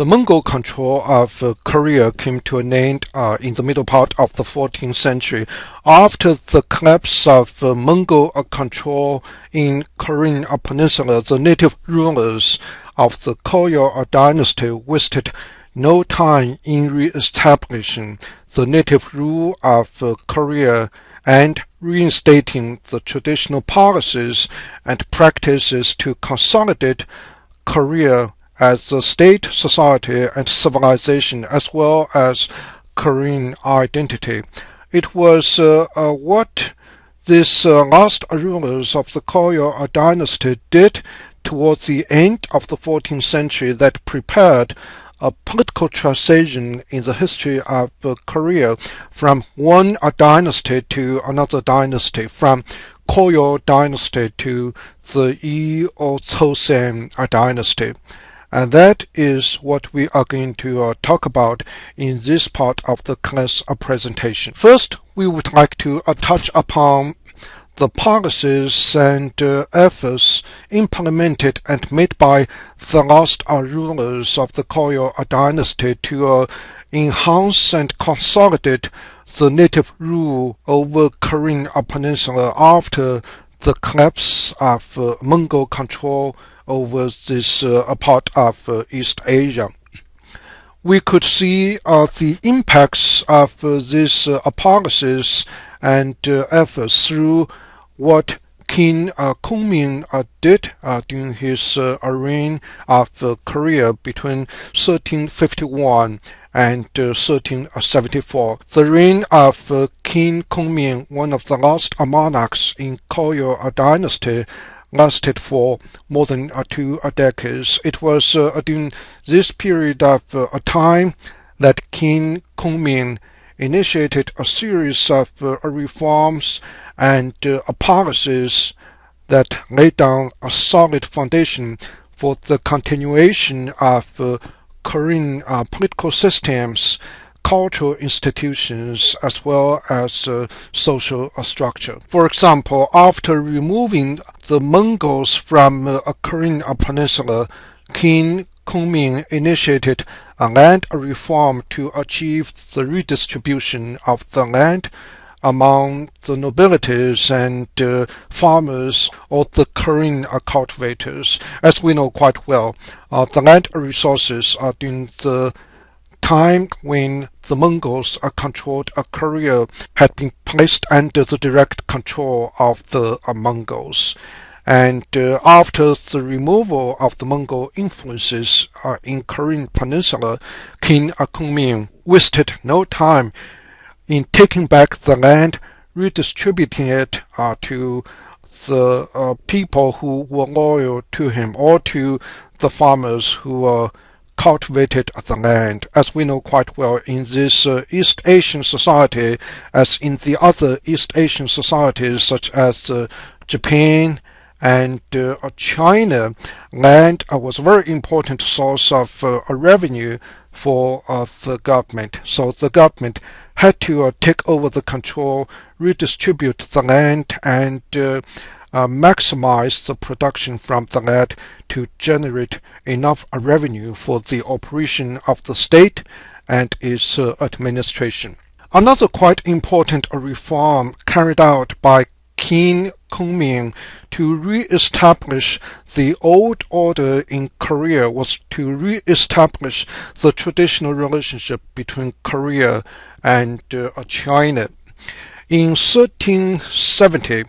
The Mongol control of Korea came to an end in the middle part of the 14th century. After the collapse of Mongol control in Korean peninsula, the native rulers of the Koryo Dynasty wasted no time in re-establishing the native rule of Korea and reinstating the traditional policies and practices to consolidate Korea as a state, society, and civilization, as well as Korean identity. It was what these last rulers of the Koryo Dynasty did towards the end of the 14th century that prepared a political transition in the history of Korea from one dynasty to another dynasty, from Koryo Dynasty to the Yi or Choson Dynasty. And that is what we are going to talk about in this part of the class presentation. First, we would like to touch upon the policies and efforts implemented and made by the last rulers of the Koryo Dynasty to enhance and consolidate the native rule over Korean peninsula after the collapse of Mongol control over this part of East Asia. We could see the impacts of these policies and efforts through what King Kongming did during his reign of Korea between 1351 and 1374. The reign of King Kongming, one of the last monarchs in Koryo Dynasty, lasted for more than 2 decades. It was during this period of time that King Kongming initiated a series of reforms and policies that laid down a solid foundation for the continuation of Korean political systems, cultural institutions, as well as social structure. For example, after removing the Mongols from a Korean peninsula, King Kongming initiated a land reform to achieve the redistribution of the land among the nobilities and farmers or the Korean cultivators. As we know quite well, the land resources are during the time when the Mongols controlled Korea had been placed under the direct control of the Mongols. And after the removal of the Mongol influences in Korean peninsula, King Kongming wasted no time in taking back the land, redistributing it to the people who were loyal to him, or to the farmers who cultivated the land. As we know quite well, in this East Asian society, as in the other East Asian societies such as Japan and China, land was a very important source of revenue for the government. So the government had to take over the control, redistribute the land, and maximize the production from the land to generate enough revenue for the operation of the state and its administration. Another quite important reform carried out by King Kongming to re-establish the old order in Korea was to re-establish the traditional relationship between Korea and China. In 1370,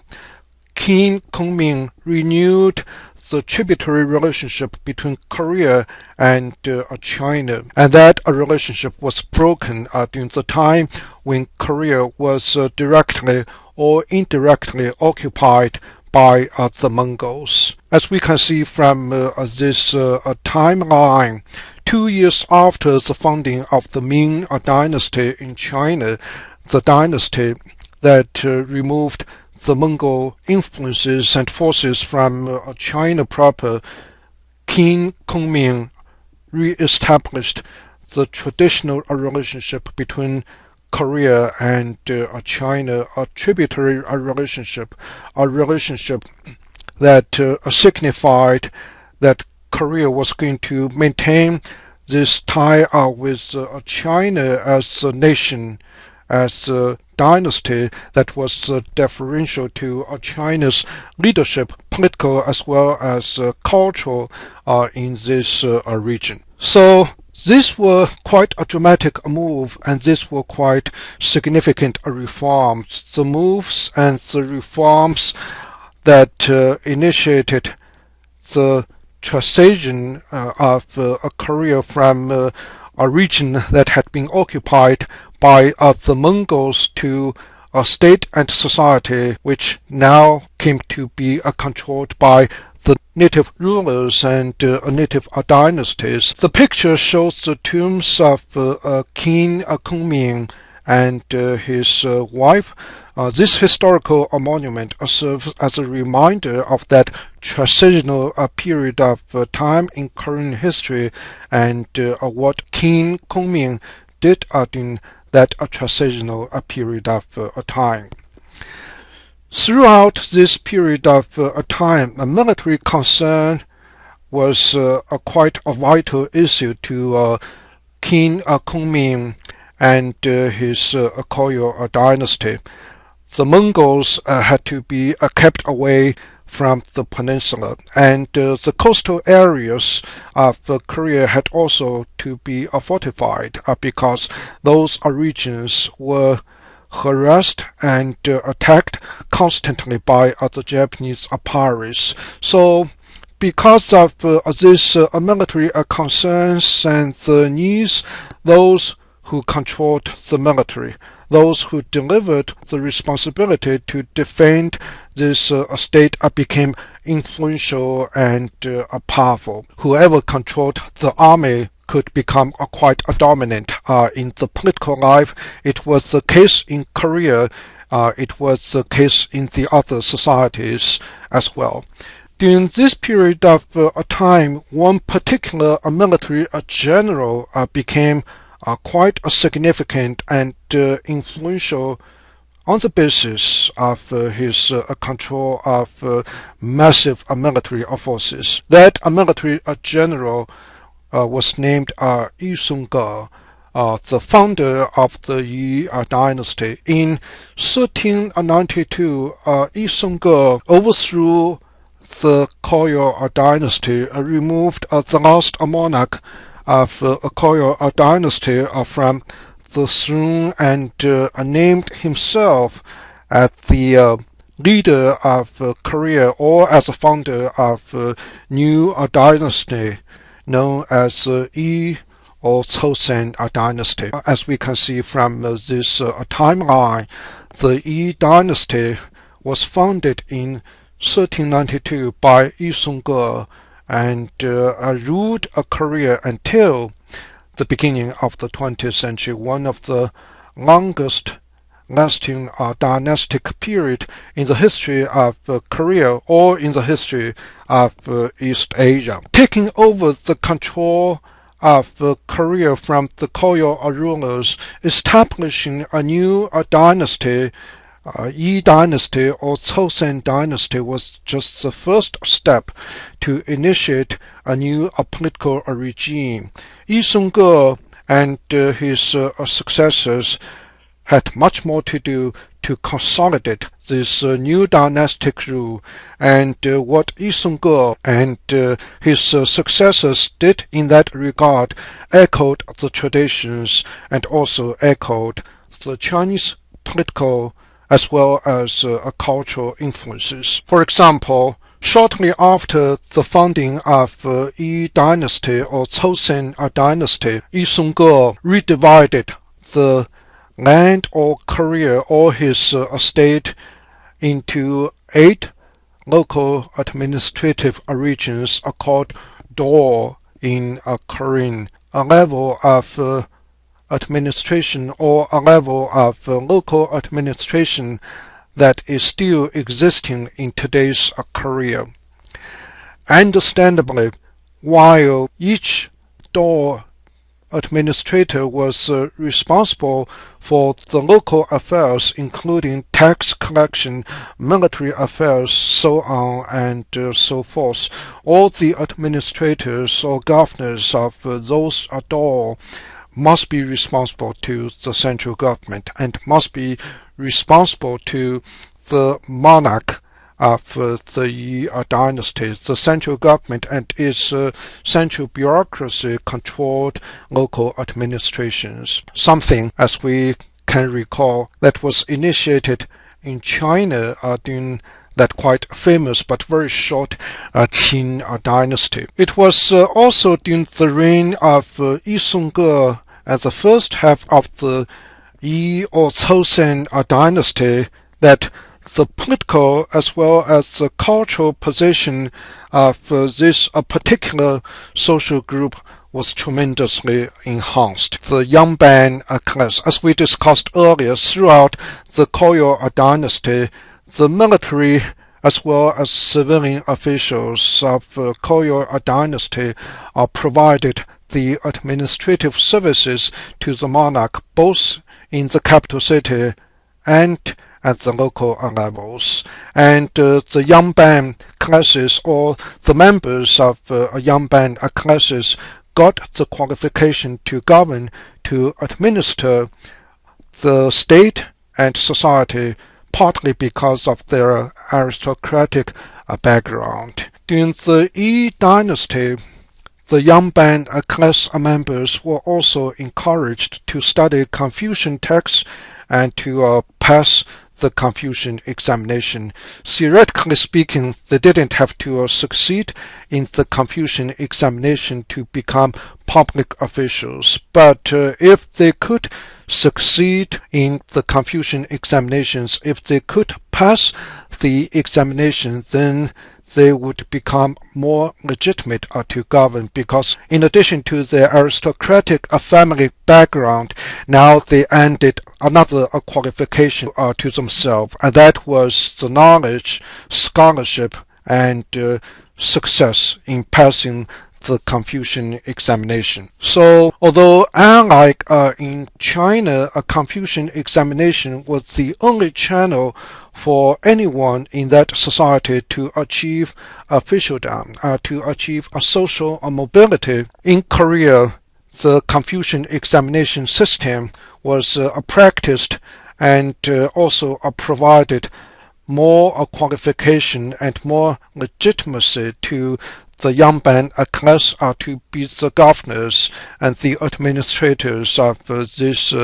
King Kongming renewed the tributary relationship between Korea and China, and that relationship was broken during the time when Korea was directly or indirectly occupied by the Mongols. As we can see from this timeline, 2 years after the founding of the Ming Dynasty in China, the dynasty that removed the Mongol influences and forces from China proper, King Kongming re-established the traditional relationship between Korea and China, a tributary relationship, a relationship that signified that Korea was going to maintain this tie with China as a nation, as a dynasty that was deferential to China's leadership, political as well as cultural in this region. So these were quite a dramatic move, and these were quite significant reforms. The moves and the reforms that initiated the transition of Korea from a region that had been occupied by the Mongols to a state and society which now came to be controlled by the native rulers and native dynasties. The picture shows the tombs of King Kunming and his wife. This historical monument serves as a reminder of that transitional period of time in Korean history and what King Kunming did in that transitional period of time. Throughout this period of time, a military concern was quite a vital issue to King Kunming and his Koryo Dynasty. The Mongols had to be kept away from the peninsula, and the coastal areas of Korea had also to be fortified because those regions were harassed and attacked constantly by the Japanese pirates. So because of these military concerns and the needs, those who controlled the military, those who delivered the responsibility to defend this state became influential and powerful. Whoever controlled the army could become quite dominant in the political life. It was the case in Korea. It was the case in the other societies as well. During this period of time, one particular military general became quite significant and influential on the basis of his control of massive military forces. That military general was named Yi Sung-ge, the founder of the Yi Dynasty. In 1392, Yi Sung-ge overthrew the Koryo Dynasty, removed the last monarch of Koryo Dynasty from the throne, and named himself as the leader of Korea, or as a founder of a new dynasty known as Yi or Choson Dynasty. As we can see from this timeline, the Yi Dynasty was founded in 1392 by Yi Sung-ge and ruled Korea until the beginning of the 20th century, one of the longest lasting dynastic period in the history of Korea or in the history of East Asia. Taking over the control of Korea from the Koryo rulers, establishing a new dynasty, Yi Dynasty or Choson Dynasty, was just the first step to initiate a new political regime. Yi Sung-ge and his successors had much more to do to consolidate this new dynastic rule, and what Yi Sung-ge and his successors did in that regard echoed the traditions and also echoed the Chinese political as well as cultural influences. For example, shortly after the founding of Yi Dynasty or Choson Dynasty, Yi Sung-ge redivided the land or Korea or his state into 8 local administrative regions called do in Korean, a level of administration or a level of local administration that is still existing in today's Korea. Understandably, while each do administrator was responsible For the local affairs, including tax collection, military affairs, so on and so forth, all the administrators or governors of those adore must be responsible to the central government and must be responsible to the monarch of the Yi dynasty. The central government and its central bureaucracy controlled local administrations, something, as we can recall, that was initiated in China during that quite famous but very short Qin dynasty. It was also during the reign of Yi Song-ge at the first half of the Yi or Choson dynasty that the political as well as the cultural position of this particular social group was tremendously enhanced. The Yangban class, as we discussed earlier, throughout the Koryo Dynasty, the military as well as civilian officials of Koryo Dynasty provided the administrative services to the monarch both in the capital city and at the local levels. And the Yangban classes or the members of Yangban classes got the qualification to govern, to administer the state and society, partly because of their aristocratic background. During the Yi dynasty, the Yangban class members were also encouraged to study Confucian texts and to pass the Confucian examination. Theoretically speaking, they didn't have to succeed in the Confucian examination to become public officials, but if they could succeed in the Confucian examinations, if they could pass the examination, then they would become more legitimate to govern, because in addition to their aristocratic family background, now they added another qualification to themselves, and that was the knowledge, scholarship, and success in passing the Confucian examination. So, although unlike in China, a Confucian examination was the only channel for anyone in that society to achieve officialdom, to achieve a social mobility, in Korea, the Confucian examination system was practiced and also provided more qualification and more legitimacy to the Yangban class to be the governors and the administrators of this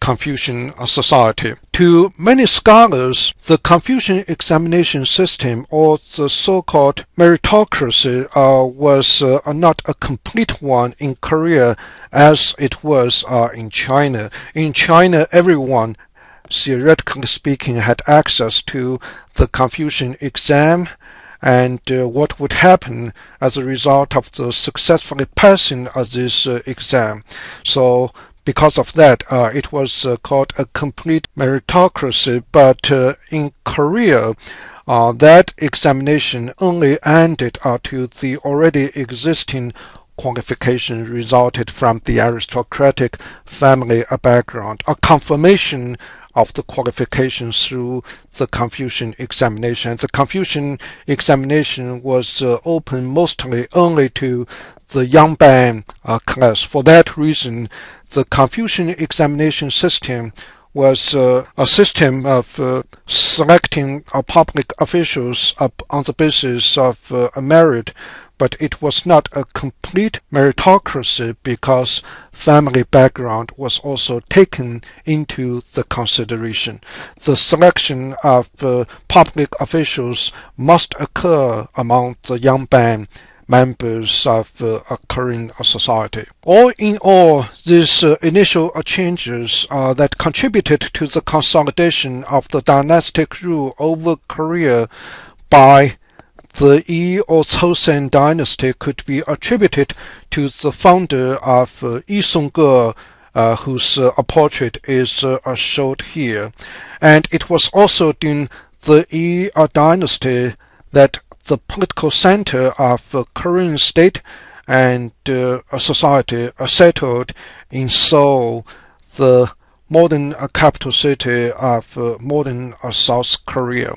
Confucian society. To many scholars, the Confucian examination system, or the so-called meritocracy, was not a complete one in Korea as it was in China. In China, everyone, theoretically speaking, had access to the Confucian exam, and what would happen as a result of the successfully passing of this exam. So because of that, it was called a complete meritocracy, but in Korea, that examination only ended to the already existing qualification resulted from the aristocratic family background, a confirmation of the qualifications through the Confucian examination. The Confucian examination was open mostly only to the Yangban class. For that reason, the Confucian examination system was a system of selecting public officials on the basis of merit, but it was not a complete meritocracy because family background was also taken into the consideration. The selection of public officials must occur among the Yangban members of a Korean society. All in all, these initial changes that contributed to the consolidation of the dynastic rule over Korea by the Yi or Choson Dynasty could be attributed to the founder of Yi Song-ge, whose portrait is showed here. And it was also during the Yi Dynasty that the political center of Korean state and society settled in Seoul, the modern capital city of modern South Korea.